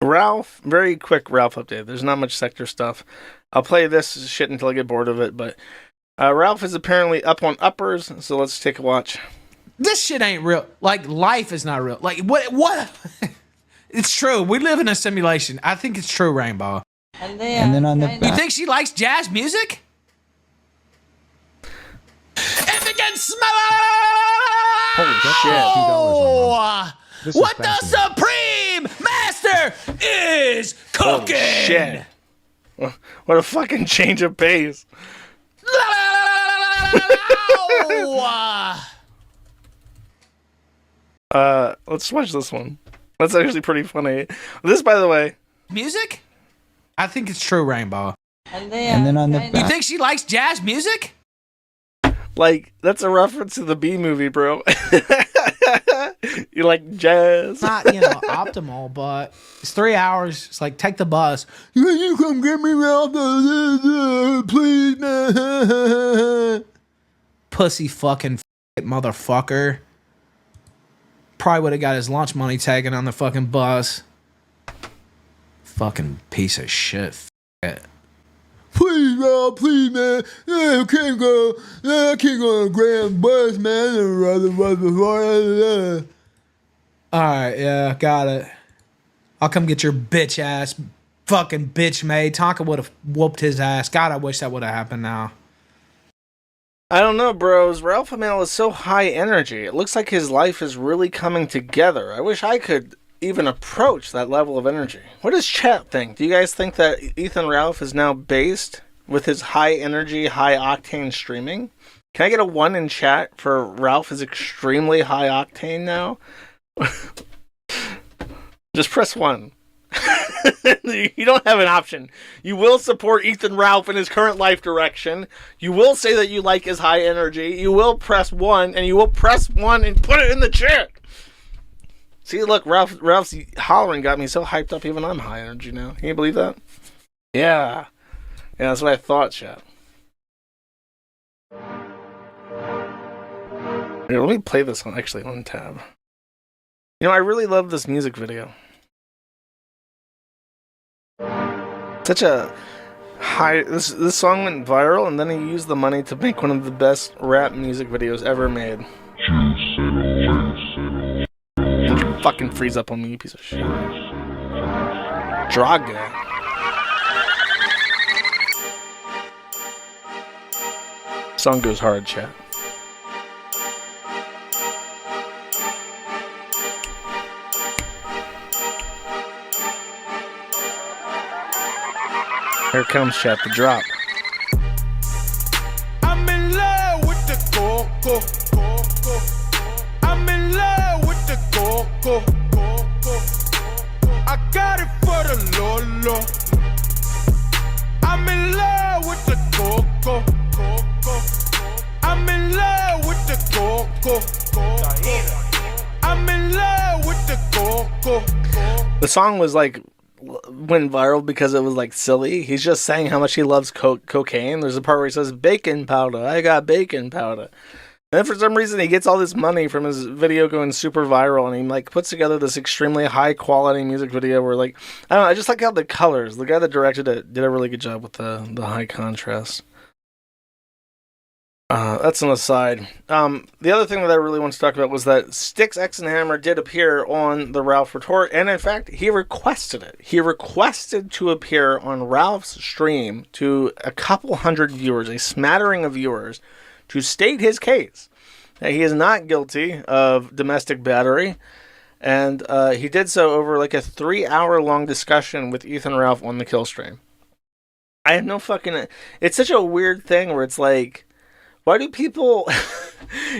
Ralph, very quick Ralph update. There's not much sector stuff. I'll play this shit until I get bored of it, but Ralph is apparently up on uppers, so let's take a watch. This shit ain't real. Like, life is not real. Like, what? It's true. We live in a simulation. I think it's true, Rainbow. And then on the You think she likes jazz music? If it can smell. Holy shit. What the Supreme Master is cooking. Holy shit. What a fucking change of pace. Let's watch this one. That's actually pretty funny. This, by the way. Music? I think it's true, Rainbow. And then on the You think she likes jazz music? Like, that's a reference to the B movie, bro. You like jazz? Not, optimal, but it's 3 hours. It's like, take the bus. You come get me out the please, man. Pussy fucking motherfucker. Probably would have got his lunch money taken on the fucking bus. Fucking piece of shit. Please, Rob, please, man. I can't go on a grand bus, man. Alright, yeah, got it. I'll come get your bitch ass. Fucking bitch made. Tonka would have whooped his ass. God, I wish that would have happened now. I don't know, bros. Ralph Amell is so high energy. It looks like his life is really coming together. I wish I could even approach that level of energy. What does chat think? Do you guys think that Ethan Ralph is now based with his high energy, high octane streaming? Can I get a 1 in chat for Ralph is extremely high octane now? Just press 1. You don't have an option. You will support Ethan Ralph in his current life direction. You will say that you like his high energy. You will press 1, and you will press 1 and put it in the chat. See, look, Ralph's hollering got me so hyped up, even I'm high energy now. Can you believe that? Yeah. Yeah, that's what I thought, chat. Here, let me play this one, actually, on tab. I really love this music video. Such a high... This song went viral, and then he used the money to make one of the best rap music videos ever made. Fucking freeze up on me, you piece of shit. Draga. Song goes hard, chat. Here comes, chat, the drop. I'm in love with the coco. I'm in love with the coco. I got it for the Lolo. I'm in love with the coco. I'm in love with the coco. I'm in love with the coco. The song was like went viral because it was like silly. He's just saying how much he loves cocaine. There's a part where he says baking powder. I got baking powder. And then for some reason he gets all this money from his video going super viral, and he like puts together this extremely high quality music video where like I don't know, I just like how the colors. The guy that directed it did a really good job with the high contrast. That's an aside. The other thing that I really want to talk about was that Styxhexenhammer did appear on the Ralph Retort, and in fact, he requested it. He requested to appear on Ralph's stream to a couple hundred viewers, a smattering of viewers, to state his case that he is not guilty of domestic battery, and he did so over like a 3-hour-long discussion with Ethan Ralph on the kill stream. I have no fucking... It's such a weird thing where it's like, why do people...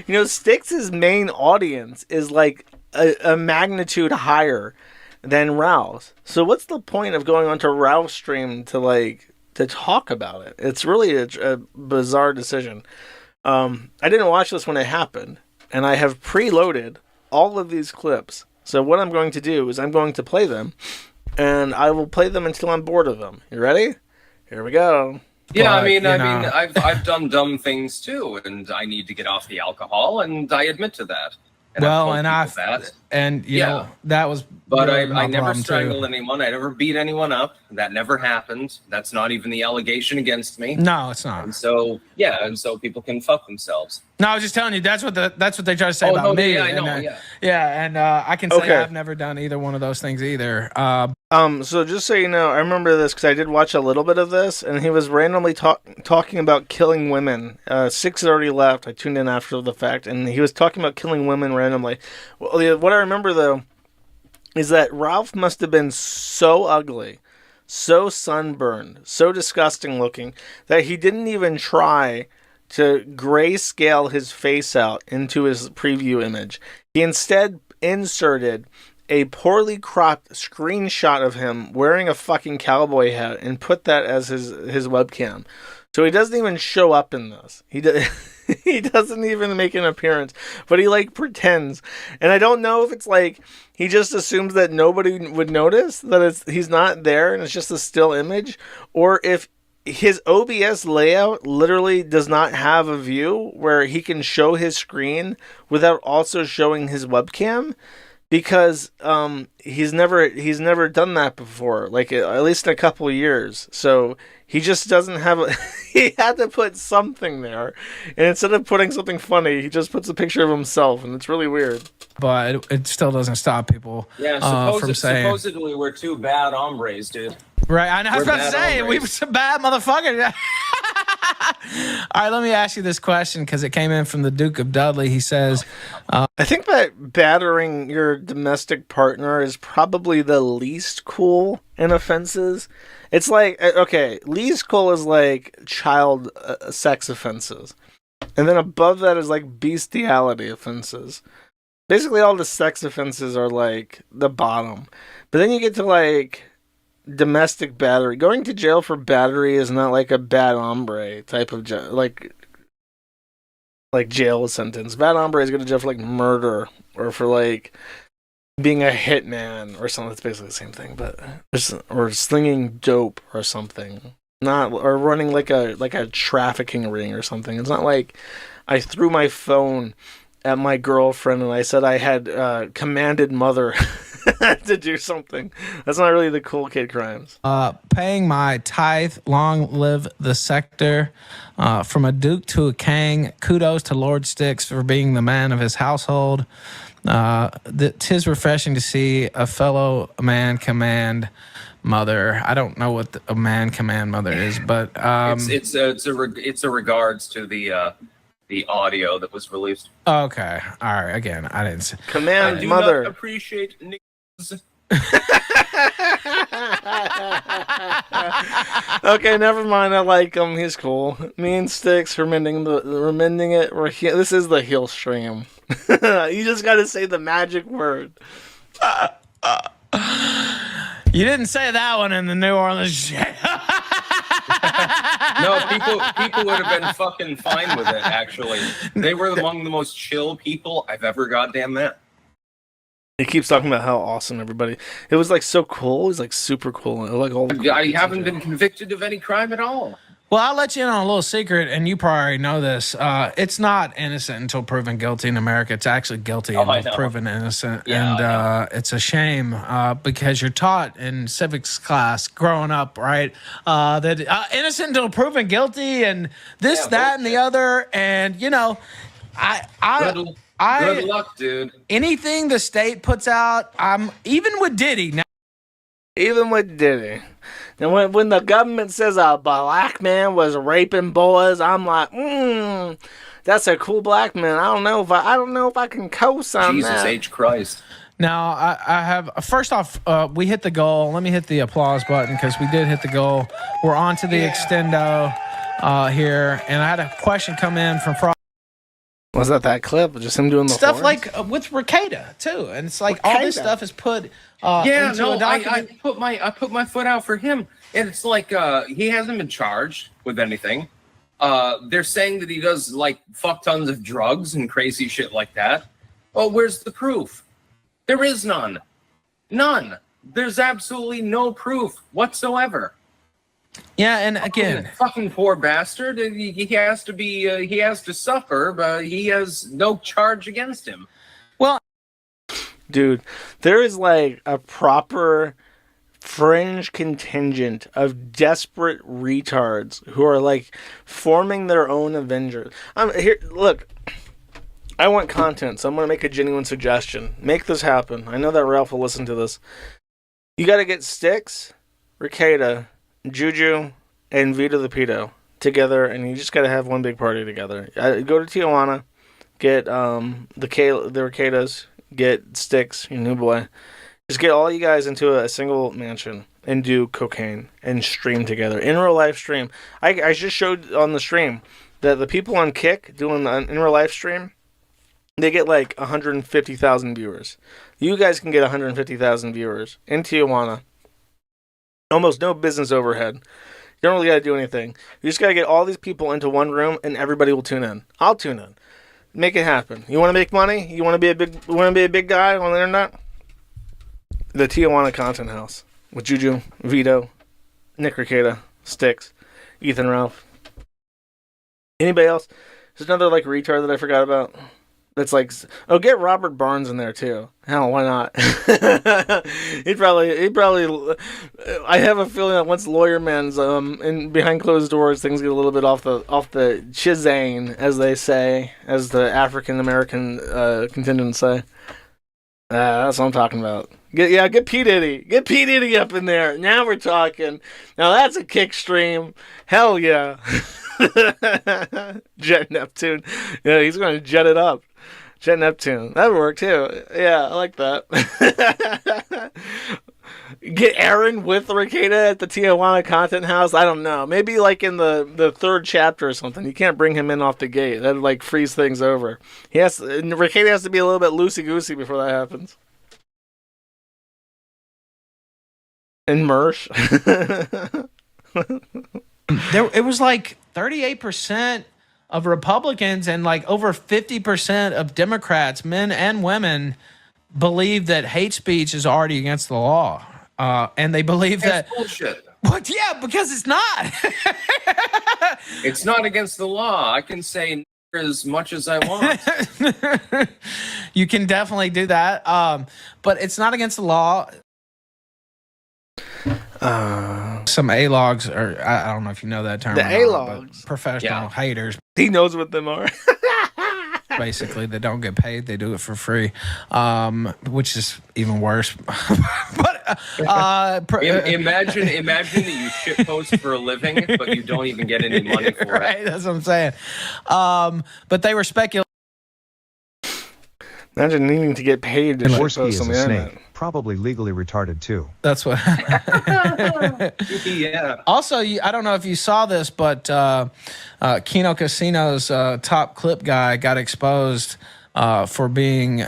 Styx's main audience is like a magnitude higher than Ralph's. So what's the point of going onto Ralph's stream to talk about it? It's really a bizarre decision. I didn't watch this when it happened, and I have preloaded all of these clips. So what I'm going to do is I'm going to play them, and I will play them until I'm bored of them. You ready? Here we go. Yeah, I've done dumb things too, and I need to get off the alcohol, and I admit to that. Well, told and people that. and you Yeah. know that was. But really my I never problem, strangled too. anyone. I never beat anyone up. That never happened. That's not even the allegation against me. No, it's not. And so, yeah, and so people can fuck themselves. No, I was just telling you that's what they try to say Oh, about no, me. yeah, I and, know, yeah. yeah, and I can say Okay. I've never done either one of those things either. So just so you know, I remember this because I did watch a little bit of this, and he was randomly talking about killing women. Six had already left. I tuned in after the fact, and he was talking about killing women randomly. Well, what I remember, though, is that Ralph must have been so ugly, so sunburned, so disgusting looking, that he didn't even try to grayscale his face out into his preview image. He instead inserted a poorly cropped screenshot of him wearing a fucking cowboy hat and put that as his webcam. So he doesn't even show up in this. He doesn't even make an appearance, but he like pretends. And I don't know if it's like he just assumes that nobody would notice that he's not there and it's just a still image, or if his OBS layout literally does not have a view where he can show his screen without also showing his webcam. Because he's never done that before, like at least in a couple of years. So he just doesn't have he had to put something there, and instead of putting something funny, he just puts a picture of himself, and it's really weird. But it still doesn't stop people from saying. Supposedly we're two bad hombres, dude. Right, I was We're about to bad say hombres. we were some bad motherfuckers. All right, let me ask you this question because it came in from the Duke of Dudley. He says, I think that battering your domestic partner is probably the least cool in offenses. It's like, okay, least cool is like child sex offenses. And then above that is like bestiality offenses. Basically, all the sex offenses are like the bottom. But then you get to like domestic battery. Going to jail for battery is not like a bad hombre type of like jail sentence. Bad hombre is going to jail for like murder or for like being a hitman or something. It's basically the same thing, but or slinging dope or something. Not or running like a trafficking ring or something. It's not like I threw my phone at my girlfriend and I said I had commanded mother to do something. That's not really the cool kid crimes. paying my tithe, long live the sector. From a duke to a king, kudos to Lord Styx for being the man of his household. 'Tis refreshing to see a fellow man command mother. I don't know what a man command mother is, but It's a regards to the audio that was released. okay. All right. Again, I didn't say. Command I do mother. not appreciate niggas. Okay, never mind. I like him. He's cool. Me and Styx are mending it. This is the heel stream. You just got to say the magic word. You didn't say that one in the New Orleans jail. No, people would have been fucking fine with it, actually. They were among the most chill people I've ever goddamn met. He keeps talking about how awesome everybody. It was like so cool. It was like super cool. Like all. I haven't been convicted of any crime at all. Well, I'll let you in on a little secret, and you probably already know this. It's not innocent until proven guilty in America. It's actually guilty until proven innocent. Yeah, and it's a shame because you're taught in civics class growing up, right, that innocent until proven guilty and this, Yeah, that, and the other. And, you know, Good luck, dude. anything the state puts out, even with Diddy. Now, Even with Diddy. And when the government says a black man was raping boys, I'm like, that's a cool black man. I don't know if I can co-sign Jesus that. H. Christ. Now, I have, first off, we hit the goal. Let me hit the applause button because we did hit the goal. We're on to the extendo here. And I had a question come in from Frost. Was that clip? Just him doing the Stuff horns? like with Ricada, too. And it's like all this stuff is put into a document. I put my foot out for him. And it's like he hasn't been charged with anything. They're saying that he does like fuck tons of drugs and crazy shit like that. Well, where's the proof? There is none. None. There's absolutely no proof whatsoever. Yeah, and again, Fucking poor bastard. He has to suffer, but he has no charge against him. well, Dude, there is like a proper fringe contingent of desperate retards who are like forming their own Avengers. Here, look, I want content, so I'm going to make a genuine suggestion. Make this happen. I know that Ralph will listen to this. You got to get Styx, Ricada, Juju, and Vito the Pedo together, and you just got to have one big party together. Go to Tijuana, get the Ricadas, get Styx, your new boy. Just get all you guys into a single mansion and do cocaine and stream together. In real life stream. I just showed on the stream that the people on Kick doing an in real life stream, they get like 150,000 viewers. You guys can get 150,000 viewers in Tijuana. Almost no business overhead. You don't really got to do anything. You just got to get all these people into one room and everybody will tune in. I'll tune in. Make it happen. You want to make money? You want to be a big guy on the internet? The Tijuana Content House with Juju, Vito, Nick Ricada, Styx, Ethan Ralph. Anybody else? There's another like retard that I forgot about. That's like, oh, get Robert Barnes in there too. Hell, why not? He'd probably. I have a feeling that once Lawyer Man's in behind closed doors, things get a little bit off the chizane, as they say, as the African American contingent say. That's what I'm talking about. Get P Diddy. Get P Diddy up in there. Now we're talking. Now that's a kick stream. Hell yeah. Jet Neptune. Yeah, he's going to jet it up. Jet Neptune. That would work too. Yeah, I like that. Get Aaron with Ricada at the Tijuana Content House. I don't know. Maybe like in the third chapter or something. You can't bring him in off the gate. That'd like freeze things over. Ricada has to be a little bit loosey-goosey before that happens. And Mersh. It was like 38% of Republicans and like over 50% of Democrats, men and women, believe that hate speech is already against the law. And they believe That's that bullshit. But yeah, because it's not. It's not against the law. I can say as much as I want. You can definitely do that. But it's not against the law. Some A-logs, or I don't know if you know that term. The A-logs. Professional haters. He knows what them are. Basically, they don't get paid. They do it for free, which is even worse. But imagine that you shitpost for a living, but you don't even get any money for right, it. That's what I'm saying. But they were speculating. Imagine needing to get paid to Jaworski shitpost is on a the snake, internet. probably legally retarded too. That's what. Yeah. Also, I don't know if you saw this, but Kino Casino's top clip guy got exposed for being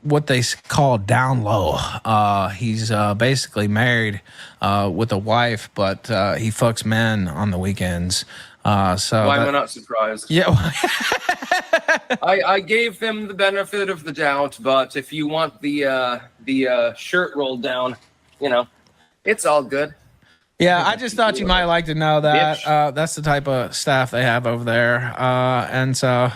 what they call down low. He's basically married with a wife, but he fucks men on the weekends. So Why am I not surprised? Yeah. I gave them the benefit of the doubt, but if you want the shirt rolled down, it's all good. Yeah, I just thought you might like to know that. That's the type of staff they have over there. And so,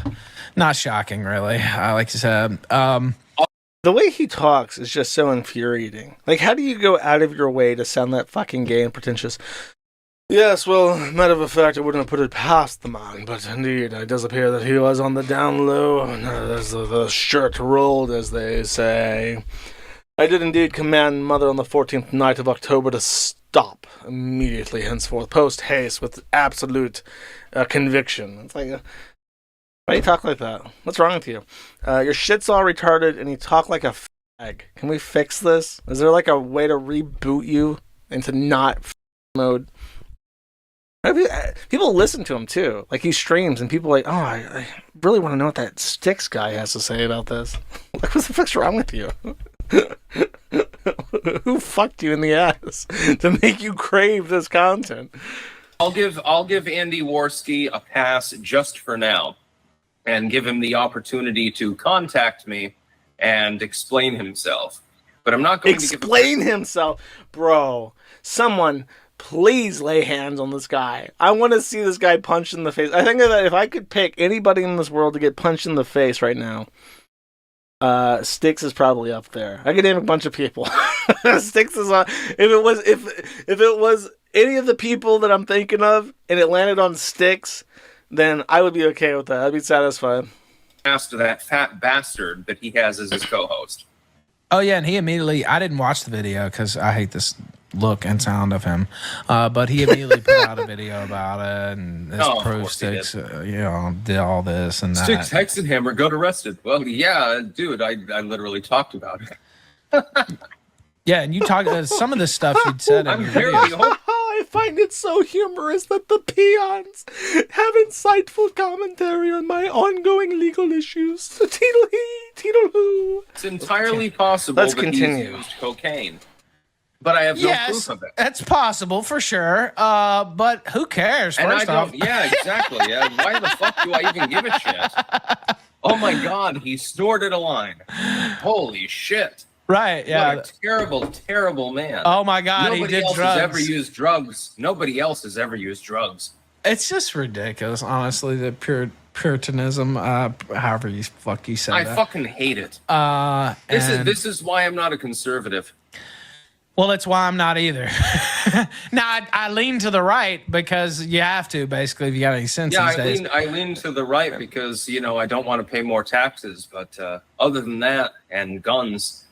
not shocking, really, like you said. The way he talks is just so infuriating. Like, how do you go out of your way to sound that fucking gay and pretentious? Yes, well, matter of fact, I wouldn't have put it past the man, but indeed, it does appear that he was on the down low, and there's the shirt rolled, as they say. I did indeed command Mother on the 14th night of October to stop immediately henceforth, post-haste, with absolute conviction. It's like, why do you talk like that? What's wrong with you? Your shit's all retarded, and you talk like a fag. Can we fix this? Is there like a way to reboot you into not mode? People listen to him too. Like, he streams and people are like, oh, I really want to know what that Styx guy has to say about this. Like, what the fuck's wrong with you? Who fucked you in the ass to make you crave this content? I'll give Andy Worski a pass just for now, and give him the opportunity to contact me and explain himself. But I'm not going to explain himself, bro. Someone. Please lay hands on this guy. I want to see this guy punched in the face. I think that if I could pick anybody in this world to get punched in the face right now, Styx is probably up there. I could name a bunch of people. Styx is on. If it was any of the people that I'm thinking of, and it landed on Styx, then I would be okay with that. I'd be satisfied. After that fat bastard that he has as his co-host. Oh yeah, and he immediately. I didn't watch the video because I hate this look and sound of him. But he immediately put out a video about it and this pro Styx, did all this and that. Styxhexenhammer got arrested. Well, yeah, dude, I literally talked about it. Yeah, and you talked some of the stuff you'd said in your videos. I find it so humorous that the peons have insightful commentary on my ongoing legal issues. Teedle hee, teedle hoo. It's entirely possible Let's that continue. he's used cocaine. But I have no proof of it. That's possible for sure. But who cares? And First off, yeah, exactly. Yeah, why the fuck do I even give a shit? Oh my god, he snorted a line. Holy shit. right? Yeah. What a terrible, terrible man. Oh my god, Nobody he did else drugs. has ever used drugs. Nobody else has ever used drugs. It's just ridiculous, honestly. The Puritanism, however you said I that. fucking hate it. This is why I'm not a conservative. Well, that's why I'm not either. Now, I lean to the right because you have to, basically, if you got any sense Yeah, these days. I lean to the right because, I don't want to pay more taxes. But other than that, and guns,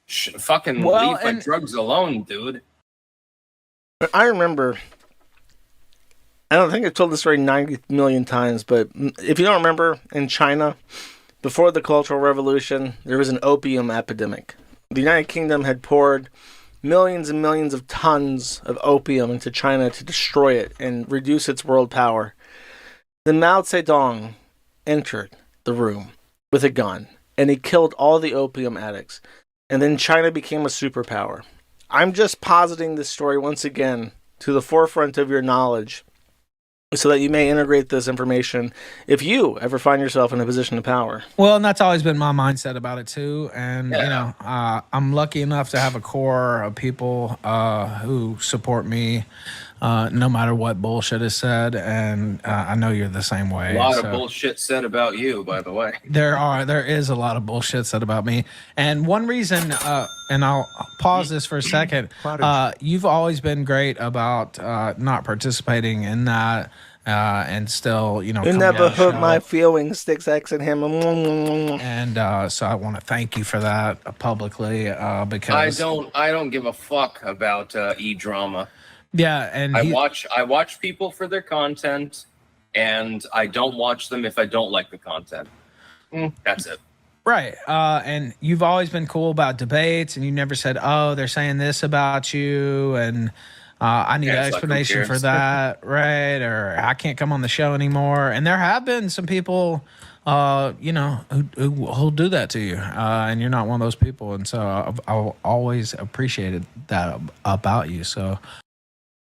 fucking leave my drugs alone, dude. I remember, I don't think I've told this story 90 million times, but if you don't remember, in China, before the Cultural Revolution, there was an opium epidemic. The United Kingdom had poured millions and millions of tons of opium into China to destroy it and reduce its world power. Then Mao Zedong entered the room with a gun, and he killed all the opium addicts. And then China became a superpower. I'm just positing this story once again to the forefront of your knowledge so that you may integrate this information if you ever find yourself in a position of power. Well, and that's always been my mindset about it too. And I'm lucky enough to have a core of people who support me no matter what bullshit is said, and I know you're the same way. A lot of bullshit said about you, by the way. There is a lot of bullshit said about me, and one reason, and I'll pause this for a second. You've always been great about not participating in that, and still, you never hurt my feelings, Styxhexenhammer. And so I want to thank you for that publicly, because I don't give a fuck about e-drama. Yeah, and I watch people for their content, and I don't watch them if I don't like the content. That's it. Right. And you've always been cool about debates, and you never said, "Oh, they're saying this about you," and I need an explanation for that, right? Or I can't come on the show anymore. And there have been some people, who'll do that to you, and you're not one of those people. And so I've always appreciated that about you. So.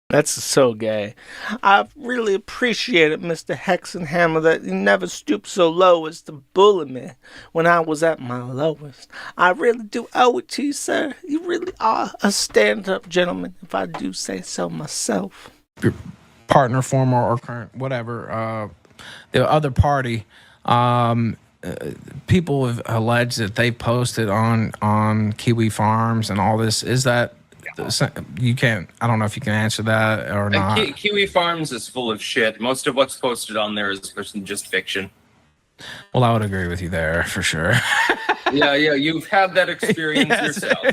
That's so gay. I really appreciate it, Mr. Hexenhammer, that you never stooped so low as to bully me when I was at my lowest. I really do owe it to you, sir. You really are a stand-up gentleman, if I do say so myself. Your partner, former or current, whatever, the other party, people have alleged that they posted on Kiwi Farms and all this. Is that... You can't. I don't know if you can answer that or not. Kiwi Farms is full of shit. Most of what's posted on there is just fiction. Well, I would agree with you there for sure. Yeah, you've had that experience yourself.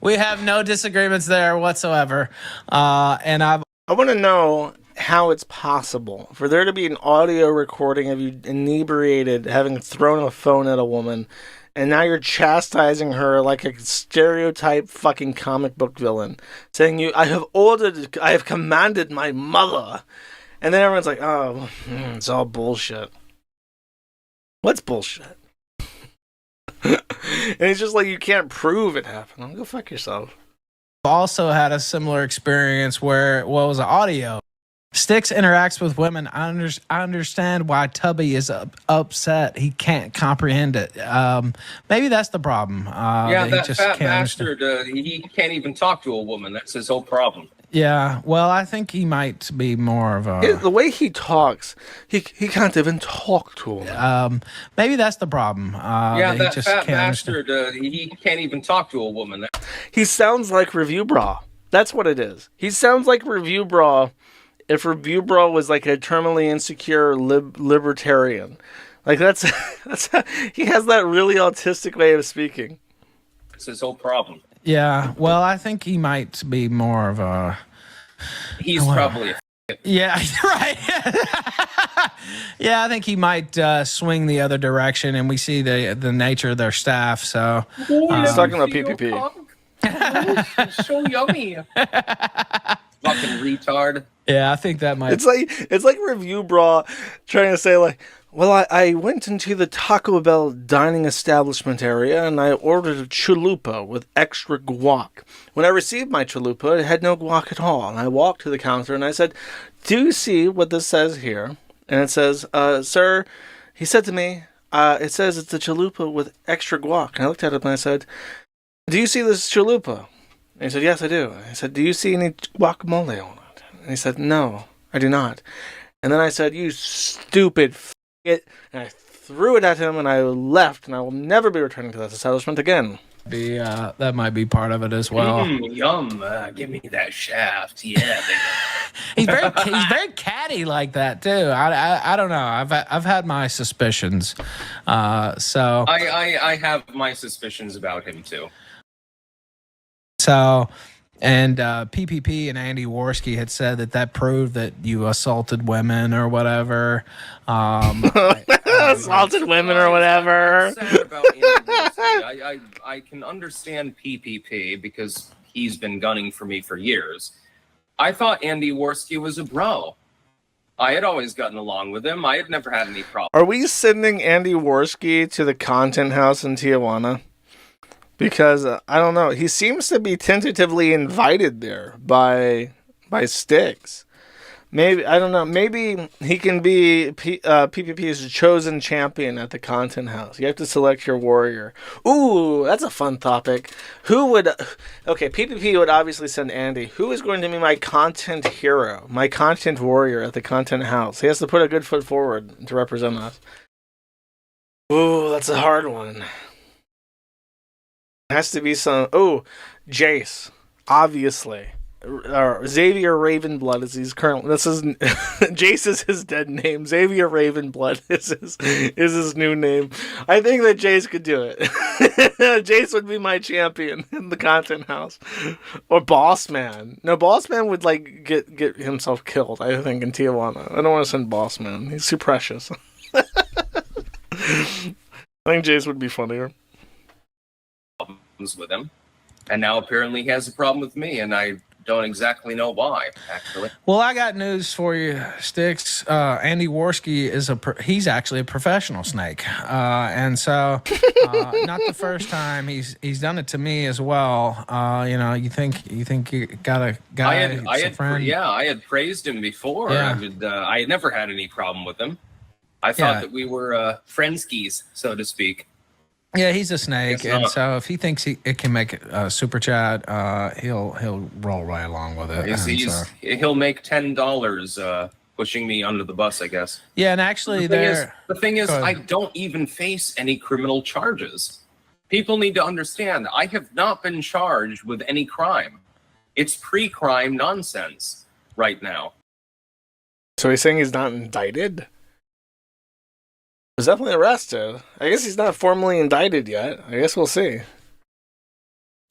We have no disagreements there whatsoever. And I want to know how it's possible for there to be an audio recording of you inebriated, having thrown a phone at a woman. And now you're chastising her like a stereotype fucking comic book villain, saying I have commanded my mother. And then everyone's like, oh, it's all bullshit. What's bullshit? And it's just like, you can't prove it happened. Go fuck yourself. Also had a similar experience where, it was audio. Styx interacts with women. I understand why Tubby is upset. He can't comprehend it. Maybe that's the problem. That fat bastard, he can't even talk to a woman. That's his whole problem. Yeah, well, I think he might be more of The way he talks, he can't even talk to him. maybe that's the problem. Yeah, he that just fat can't understand. bastard. He can't even talk to a woman. He sounds like Review Bra. That's what it is. He sounds like Review Bra if Review Bra was like a terminally insecure libertarian. Like that's he has that really autistic way of speaking. It's his whole problem. Yeah, well, I think he might be more of a. He's probably a Yeah, right. Yeah, I think he might swing the other direction, and we see the nature of their staff. So He's talking about PPP. So yummy. Fucking retard. yeah, I think that might. It's like Review Bra trying to say like, well, I went into the Taco Bell dining establishment area and I ordered a chalupa with extra guac. When I received my chalupa, it had no guac at all. And I walked to the counter and I said, do you see what this says here? And it says, sir, he said to me, it says it's a chalupa with extra guac. And I looked at it and I said, do you see this chalupa? And he said, yes, I do. I said, do you see any guacamole on it? And he said, no, I do not. And then I said, you stupid it, and I threw it at him, and I left, and I will never be returning to that establishment again. That might be part of it as well. Yum! Give me that shaft, yeah. He's very catty like that too. I don't know. I've had my suspicions. So I have my suspicions about him too. So. And PPP and Andy Worski had said that proved that you assaulted women or whatever. Assaulted women or whatever. I'm sad about Andy Worski. I can understand PPP because he's been gunning for me for years. I thought Andy Worski was a bro. I had always gotten along with him. I had never had any problems. Are we sending Andy Worski to the Content House in Tijuana? Because, I don't know, he seems to be tentatively invited there by Styx. Maybe, I don't know, maybe he can be PPP's chosen champion at the Content House. You have to select your warrior. Ooh, that's a fun topic. Okay, PPP would obviously send Andy. Who is going to be my content hero, my content warrior at the Content House? He has to put a good foot forward to represent us. Ooh, that's a hard one. Has to be some. Oh, Jace, obviously. Xavier Ravenblood is his current. This is Jace is his dead name. Xavier Ravenblood is his new name. I think that Jace could do it. Jace would be my champion in the Content House, or Boss Man. No, Boss Man would like get himself killed. I think in Tijuana. I don't want to send Boss Man. He's too precious. I think Jace would be funnier. With him, and now apparently he has a problem with me, and I don't exactly know why. Actually, well, I got news for you, Styx. Andy Worski he's actually a professional snake, and so not the first time he's done it to me as well. You think you got a guy? I had praised him before. Yeah. I had never had any problem with him. I thought that we were friendskis, so to speak. Yeah, he's a snake, and so if he thinks it can make it super chat, he'll roll right along with it. He'll make $10 pushing me under the bus, I guess. Yeah, and actually, the thing is, I don't even face any criminal charges. People need to understand, I have not been charged with any crime. It's pre-crime nonsense right now. So he's saying he's not indicted? Was definitely arrested. I guess he's not formally indicted yet. I guess we'll see.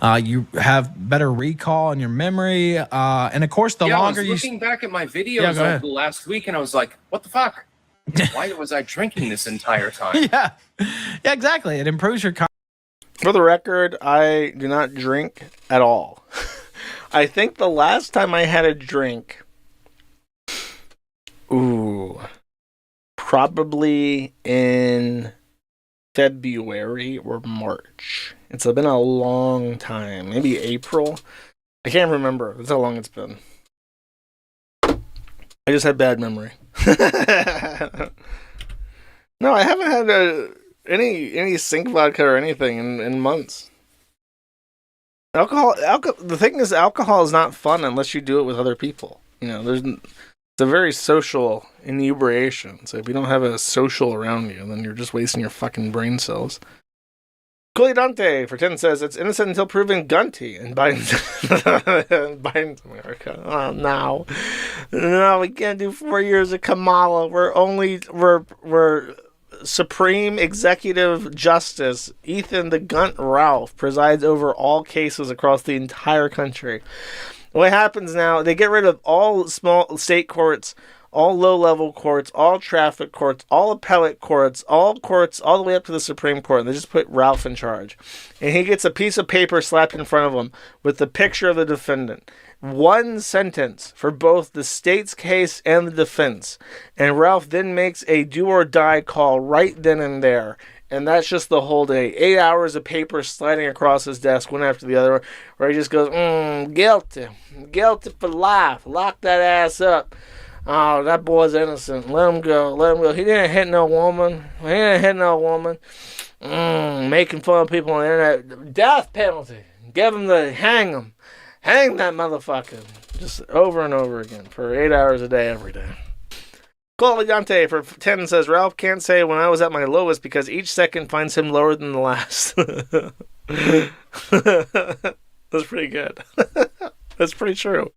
You have better recall in your memory, and of course, longer I was looking back at my videos over the last week, and I was like, "What the fuck? Why was I drinking this entire time?" Yeah, exactly. It improves your. For the record, I do not drink at all. I think the last time I had a drink, probably in February or March. It's been a long time. Maybe April. I can't remember. That's how long it's been. I just had bad memory. No, I haven't had any Sync vodka or anything in months. The thing is, alcohol is not fun unless you do it with other people. It's a very social inebriation. So if you don't have a social around you, then you're just wasting your fucking brain cells. Cooley Dante for 10 says, it's innocent until proven gunty in Biden's America. Oh, no. No, we can't do 4 years of Kamala. We're Supreme Executive Justice Ethan the Gunt Ralph presides over all cases across the entire country. What happens now, they get rid of all small state courts, all low-level courts, all traffic courts, all appellate courts, all the way up to the Supreme Court, and they just put Ralph in charge. And he gets a piece of paper slapped in front of him with the picture of the defendant. One sentence for both the state's case and the defense. And Ralph then makes a do-or-die call right then and there. And that's just the whole day. 8 hours of paper sliding across his desk, one after the other, where he just goes, guilty. Guilty for life. Lock that ass up. Oh, that boy's innocent. Let him go. He didn't hit no woman. Making fun of people on the internet. Death penalty. Give him hang him. Hang that motherfucker. Just over and over again for 8 hours a day, every day. Cole Dante for 10 says, Ralph can't say when I was at my lowest because each second finds him lower than the last. That's pretty good. That's pretty true.